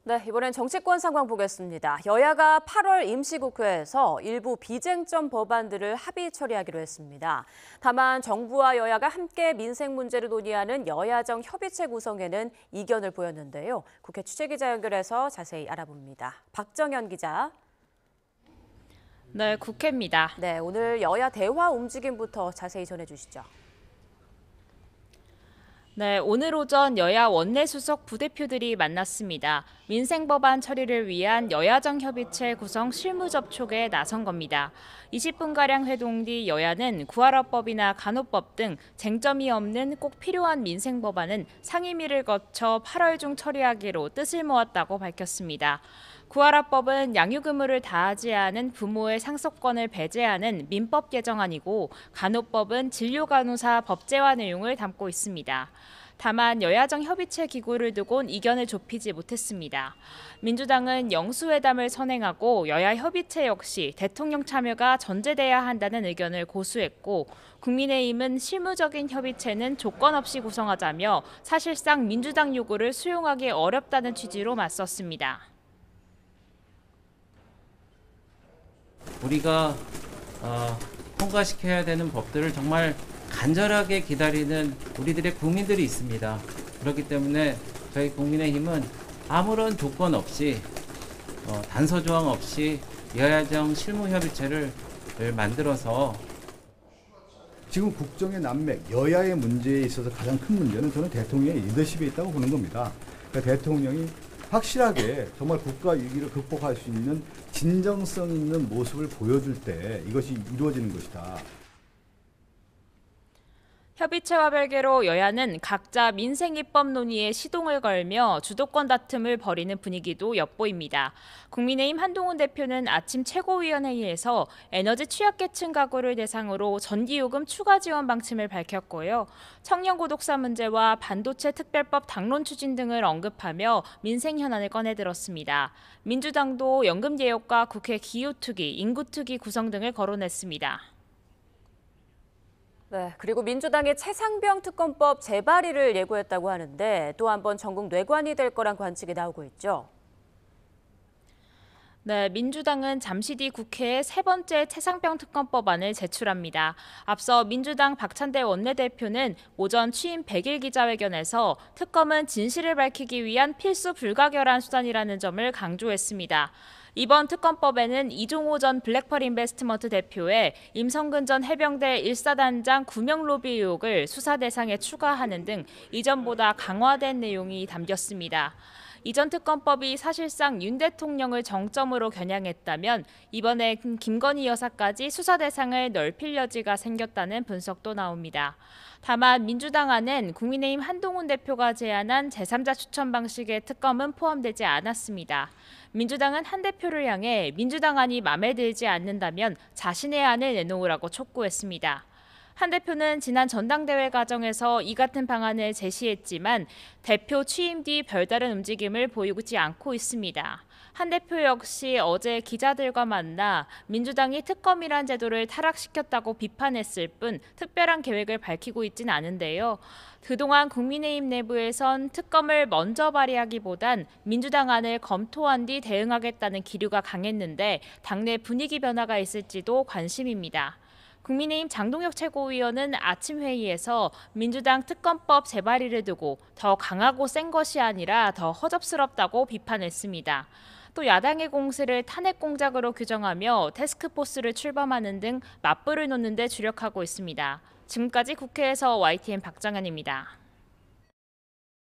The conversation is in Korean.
네, 이번엔 정치권 상황 보겠습니다. 여야가 8월 임시국회에서 일부 비쟁점 법안들을 합의 처리하기로 했습니다. 다만 정부와 여야가 함께 민생 문제를 논의하는 여야정 협의체 구성에는 이견을 보였는데요. 국회 취재기자 연결해서 자세히 알아봅니다. 박정현 기자. 네, 국회입니다. 네, 오늘 여야 대화 움직임부터 자세히 전해주시죠. 네, 오늘 오전 여야 원내수석 부대표들이 만났습니다. 민생 법안 처리를 위한 여야정 협의체 구성 실무 접촉에 나선 겁니다. 20분가량 회동 뒤 여야는 구하라법이나 간호법 등 쟁점이 없는 꼭 필요한 민생 법안은 상임위를 거쳐 8월 중 처리하기로 뜻을 모았다고 밝혔습니다. 구하라법은 양육 의무를 다하지 않은 부모의 상속권을 배제하는 민법 개정안이고 간호법은 진료간호사 법제화 내용을 담고 있습니다. 다만 여야정 협의체 기구를 두곤 이견을 좁히지 못했습니다. 민주당은 영수회담을 선행하고 여야 협의체 역시 대통령 참여가 전제돼야 한다는 의견을 고수했고 국민의힘은 실무적인 협의체는 조건 없이 구성하자며 사실상 민주당 요구를 수용하기 어렵다는 취지로 맞섰습니다. 우리가 통과시켜야 되는 법들을 정말 간절하게 기다리는 우리들의 국민들이 있습니다. 그렇기 때문에 저희 국민의힘은 아무런 조건 없이 단서 조항 없이 여야정 실무협의체를 만들어서 지금 국정의 난맥, 여야의 문제에 있어서 가장 큰 문제는 저는 대통령의 리더십에 있다고 보는 겁니다. 그러니까 대통령이 확실하게 정말 국가 위기를 극복할 수 있는 진정성 있는 모습을 보여줄 때 이것이 이루어지는 것이다. 협의체와 별개로 여야는 각자 민생 입법 논의에 시동을 걸며 주도권 다툼을 벌이는 분위기도 엿보입니다. 국민의힘 한동훈 대표는 아침 최고위원회의에서 에너지 취약계층 가구를 대상으로 전기요금 추가 지원 방침을 밝혔고요. 청년고독사 문제와 반도체 특별법 당론 추진 등을 언급하며 민생 현안을 꺼내들었습니다. 민주당도 연금 개혁과 국회 기후투기, 인구투기 구성 등을 거론했습니다. 네, 그리고 민주당의 최상병 특검법 재발의를 예고했다고 하는데 또 한 번 전국 뇌관이 될 거란 관측이 나오고 있죠. 네, 민주당은 잠시 뒤 국회에 세 번째 최상병 특검법안을 제출합니다. 앞서 민주당 박찬대 원내대표는 오전 취임 100일 기자회견에서 특검은 진실을 밝히기 위한 필수 불가결한 수단이라는 점을 강조했습니다. 이번 특검법에는 이종호 전 블랙펄 인베스트먼트 대표의 임성근 전 해병대 1사단장 구명 로비 의혹을 수사 대상에 추가하는 등 이전보다 강화된 내용이 담겼습니다. 이전 특검법이 사실상 윤 대통령을 정점으로 겨냥했다면 이번에 김건희 여사까지 수사 대상을 넓힐 여지가 생겼다는 분석도 나옵니다. 다만 민주당 안엔 국민의힘 한동훈 대표가 제안한 제3자 추천 방식의 특검은 포함되지 않았습니다. 민주당은 한 대표를 향해 민주당 안이 마음에 들지 않는다면 자신의 안을 내놓으라고 촉구했습니다. 한 대표는 지난 전당대회 과정에서 이 같은 방안을 제시했지만 대표 취임 뒤 별다른 움직임을 보이지 않고 있습니다. 한 대표 역시 어제 기자들과 만나 민주당이 특검이란 제도를 타락시켰다고 비판했을 뿐 특별한 계획을 밝히고 있진 않은데요. 그동안 국민의힘 내부에선 특검을 먼저 발의하기보단 민주당 안을 검토한 뒤 대응하겠다는 기류가 강했는데 당내 분위기 변화가 있을지도 관심입니다. 국민의힘 장동혁 최고위원은 아침 회의에서 민주당 특검법 재발의를 두고 더 강하고 센 것이 아니라 더 허접스럽다고 비판했습니다. 또 야당의 공세를 탄핵 공작으로 규정하며 태스크포스를 출범하는 등 맞불을 놓는 데 주력하고 있습니다. 지금까지 국회에서 YTN 박정현입니다.